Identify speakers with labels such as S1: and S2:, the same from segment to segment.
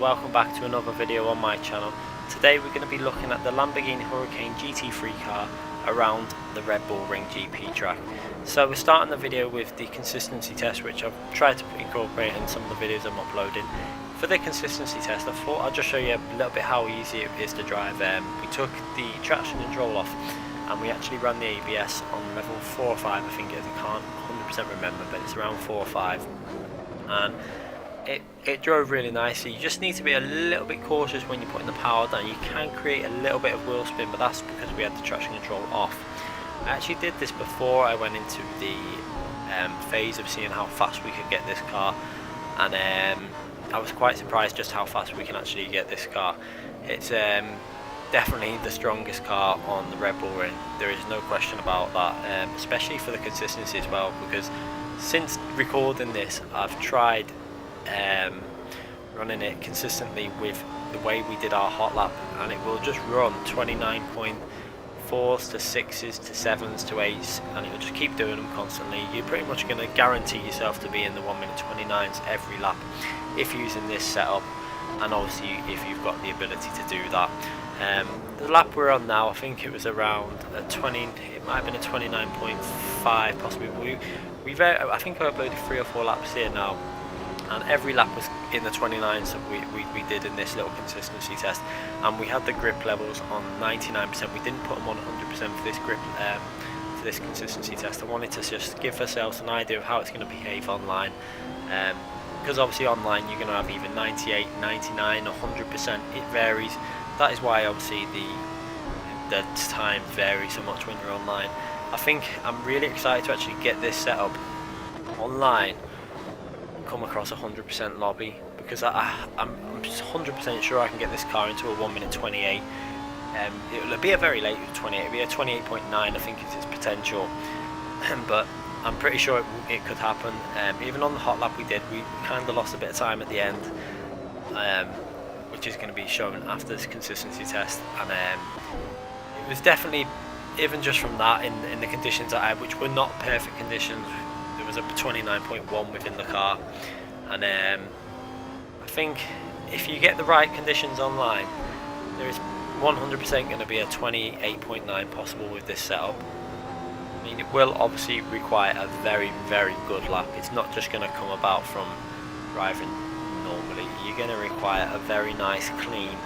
S1: welcome back to another video on my channel. Today we're going to be looking at the Lamborghini Huracan Gt3 car around the Redbull Ring GP track. So we're starting the video with the consistency test, which I've tried to incorporate in some of the videos I'm uploading. For the consistency test, I thought I'd just show you a little bit how easy it is to drive. We took the traction control off and we actually ran the ABS on level 4 or 5, I think it is. I can't 100% remember, but it's around 4 or 5. And it drove really nicely. You just need to be a little bit cautious when you're putting the power down. You can create a little bit of wheel spin, but that's because we had the traction control off. I actually did this before I went into the phase of seeing how fast we could get this car, and I was quite surprised just how fast we can actually get this car. It's definitely the strongest car on the Redbull Ring. There is no question about that, especially for the consistency as well, because since recording this I've tried running it consistently with the way we did our hot lap, and it will just run 29.4s to 6s to 7s to 8s, and it will just keep doing them constantly. You're pretty much going to guarantee yourself to be in the 1:29 every lap if using this setup, and obviously if you've got the ability to do that. The lap we're on now, I think it was around a 20, it might have been a 29.5 possibly. I think I uploaded 3 or 4 laps here now, and every lap was in the 29s that we did in this little consistency test, and we had the grip levels on 99%. We didn't put them on 100% for this grip for this consistency test. I wanted to just give ourselves an idea of how it's going to behave online, because obviously online you're going to have either 98, 99, 100%. It varies. That is why obviously the time varies so much when you're online. I think I'm really excited to actually get this set up online, come across 100% lobby, because I'm 100% sure I can get this car into a 1:28. It'll be a very late 28, it'll be a 28.9 I think is its potential, but I'm pretty sure it could happen. Even on the hot lap we did, we kind of lost a bit of time at the end, which is going to be shown after this consistency test, and it was definitely, even just from that, in the conditions I had, which were not perfect conditions, there was a 29.1 within the car, and I think if you get the right conditions online, there is 100% going to be a 28.9 possible with this setup. I mean, it will obviously require a very, very good lap. It's not just going to come about from driving normally. You're going to require a very nice, clean,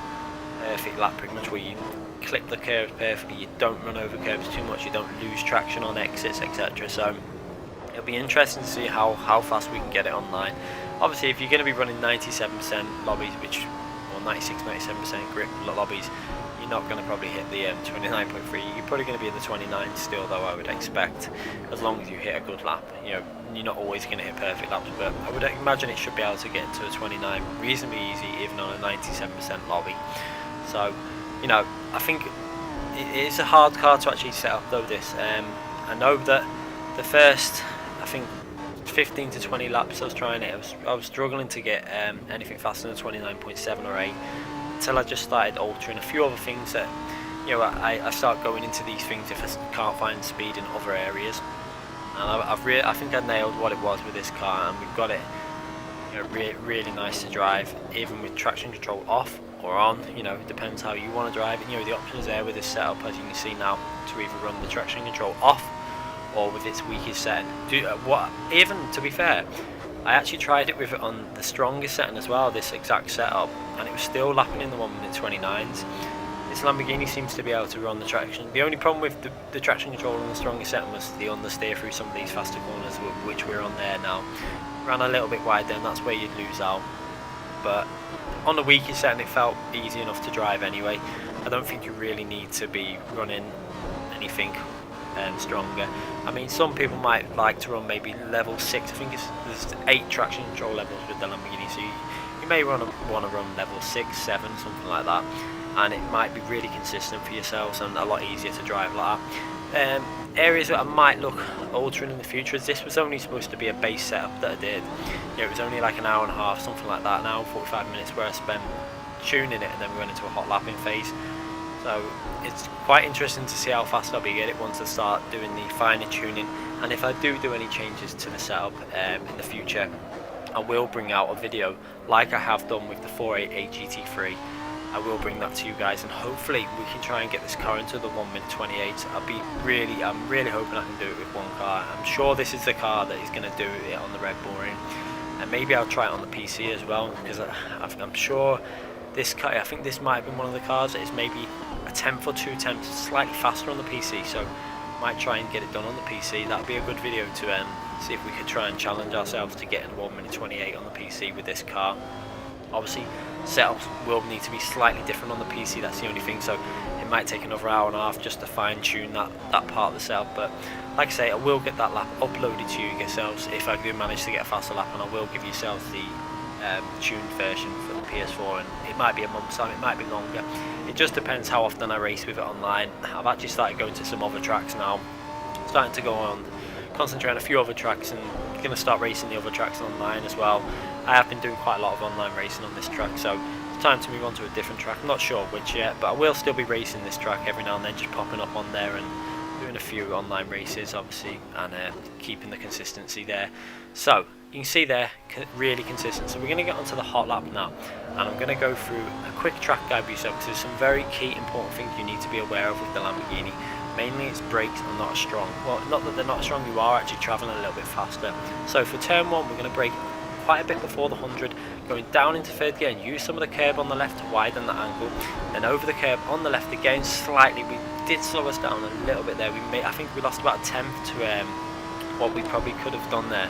S1: perfect lap, pretty much where you clip the curves perfectly, you don't run over curves too much, you don't lose traction on exits, etc. So it'll be interesting to see how fast we can get it online. Obviously if you're going to be running 97% lobbies, or 96-97% grip lobbies, you're not going to probably hit the 29.3. You're probably going to be in the 29 still, though, I would expect, as long as you hit a good lap. You know, you're not always going to hit perfect laps, but I would imagine it should be able to get into a 29 reasonably easy, even on a 97% lobby. So, you know, I think it is a hard car to actually set up, though, this. I know that the first, I think, 15 to 20 laps I was trying it, I was struggling to get anything faster than 29.7 or 8, until I just started altering a few other things that, you know, I start going into these things if I can't find speed in other areas. And I think I nailed what it was with this car, and we've got it, you know, really nice to drive, even with traction control off or on. You know, it depends how you want to drive it. You know, the options there with this setup, as you can see now, to either run the traction control off or with its weakest setting. Even to be fair, I actually tried it with it on the strongest setting as well, this exact setup, and it was still lapping in the 1:29s. This Lamborghini seems to be able to run the traction. The only problem with the traction control on the strongest setting was the understeer through some of these faster corners, which we're on there now. Ran a little bit wide then, that's where you'd lose out. But on the weakest setting it felt easy enough to drive anyway. I don't think you really need to be running anything stronger. I mean, some people might like to run maybe level 6. I think there's 8 traction control levels with the Lamborghini, so you may want to run level 6, 7, something like that, and it might be really consistent for yourselves and a lot easier to drive like that. Areas that I might look altering in the future is this was only supposed to be a base setup that I did. Yeah, it was only like an hour and a half, something like that, an hour and 45 minutes where I spent tuning it, and then we went into a hot lapping phase. So it's quite interesting to see how fast I'll be get it once I start doing the finer tuning, and if I do any changes to the setup in the future, I will bring out a video like I have done with the 488 GT3. I will bring that to you guys, and hopefully we can try and get this car into the 1-minute 28. I'm really hoping I can do it with one car. I'm sure this is the car that is going to do it on the Red Bull Ring, and maybe I'll try it on the PC as well, because I'm sure this car, I think this might have been one of the cars that is maybe a tenth or 2 tenths slightly faster on the PC, so might try and get it done on the PC. That'd be a good video to see if we could try and challenge ourselves to get in 1-minute 28 on the PC with this car. Obviously setups will need to be slightly different on the PC, that's the only thing, so it might take another hour and a half just to fine tune that part of the setup. But like I say, I will get that lap uploaded to you yourselves if I do manage to get a faster lap, and I will give yourselves the tuned version for the PS4, and it might be a month's time, it might be longer. It just depends how often I race with it online. I've actually started going to some other tracks now, starting to go on, concentrate on a few other tracks, and going to start racing the other tracks online as well. I have been doing quite a lot of online racing on this track, so it's time to move on to a different track. I'm not sure which yet, but I will still be racing this track every now and then, just popping up on there and doing a few online races obviously, and keeping the consistency there. So you can see there, really consistent. So we're going to get onto the hot lap now, and I'm going to go through a quick track guide with yourself, because there's some very key important things you need to be aware of with the Lamborghini. Mainly its brakes are not as strong. Well, not that they're not as strong, you are actually travelling a little bit faster. So for turn 1 we're going to brake quite a bit before the 100, going down into third gear and use some of the curb on the left to widen that angle, then over the curb on the left again slightly. We did slow us down a little bit there. I think we lost about a tenth to what we probably could have done there,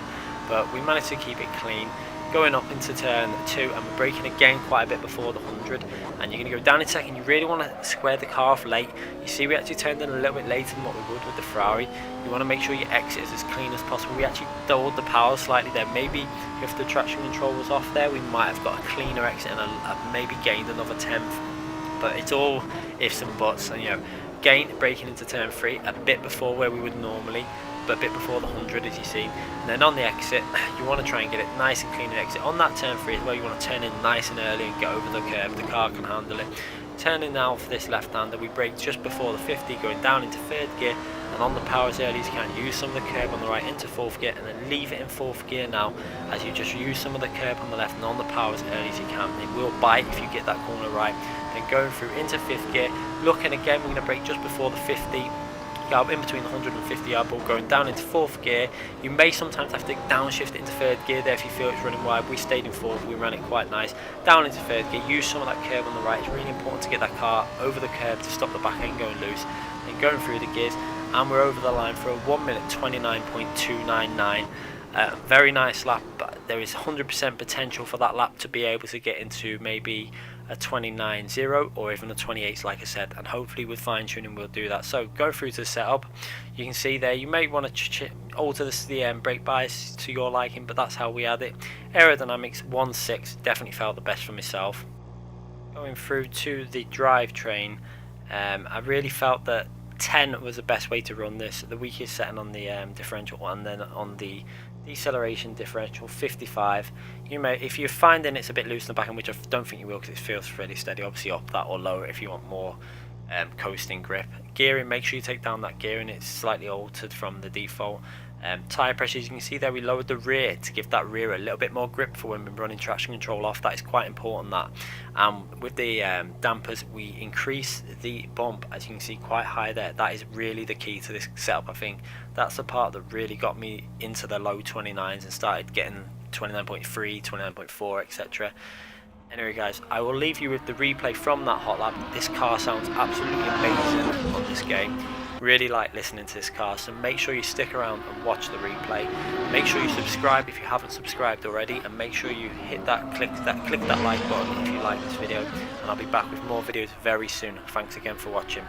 S1: but we managed to keep it clean. Going up into turn 2 and we're braking again quite a bit before the 100, and you're going to go down in second. You really want to square the car off late. You see we actually turned in a little bit later than what we would with the Ferrari. You want to make sure your exit is as clean as possible. We actually doubled the power slightly there. Maybe if the traction control was off there, we might have got a cleaner exit and maybe gained another tenth, but it's all ifs and buts. And braking into turn 3 a bit before where we would normally, but a bit before the 100 as you see. And then on the exit, you want to try and get it nice and clean and exit. On that turn 3 as well, you want to turn in nice and early and get over the curb. The car can handle it. Turning now for this left-hander, we brake just before the 50, going down into third gear, and on the power as early as you can. Use some of the curb on the right into fourth gear, and then leave it in fourth gear now, as you just use some of the curb on the left and on the power as early as you can. It will bite if you get that corner right. Then going through into fifth gear, looking again, we're going to brake just before the 50. In between the 100 and 50 yard ball, going down into fourth gear. You may sometimes have to downshift it into third gear there if you feel it's running wide. We stayed in fourth, we ran it quite nice. Down into third gear, use some of that curb on the right. It's really important to get that car over the curb to stop the back end going loose. Then going through the gears, and we're over the line for a 1-minute 29.299. Very nice lap, but there is 100% potential for that lap to be able to get into maybe a 29.0 or even a 28, like I said, and hopefully with fine tuning we'll do that. So go through to the setup. You can see there you may want to alter the brake bias to your liking, but that's how we had it. Aerodynamics 1.6 definitely felt the best for myself. Going through to the drivetrain, I really felt that 10 was the best way to run this. The weakest setting on the differential, and then on the deceleration differential 55. If you're finding it's a bit loose in the back end, which I don't think you will because it feels fairly steady, obviously up that or lower if you want more coasting grip. Gearing, make sure you take down that gearing, it's slightly altered from the default. Tyre pressures, you can see there we lowered the rear to give that rear a little bit more grip for when we're running traction control off. That is quite important, that. With the dampers, we increase the bump, as you can see, quite high there. That is really the key to this setup. I think that's the part that really got me into the low 29s and started getting 29.3, 29.4, etc. Anyway guys, I will leave you with the replay from that hot lap. This car sounds absolutely amazing on this game. Really like listening to this car, so make sure you stick around and watch the replay. Make sure you subscribe if you haven't subscribed already, and make sure you hit that click that like button if you like this video, and I'll be back with more videos very soon. Thanks again for watching.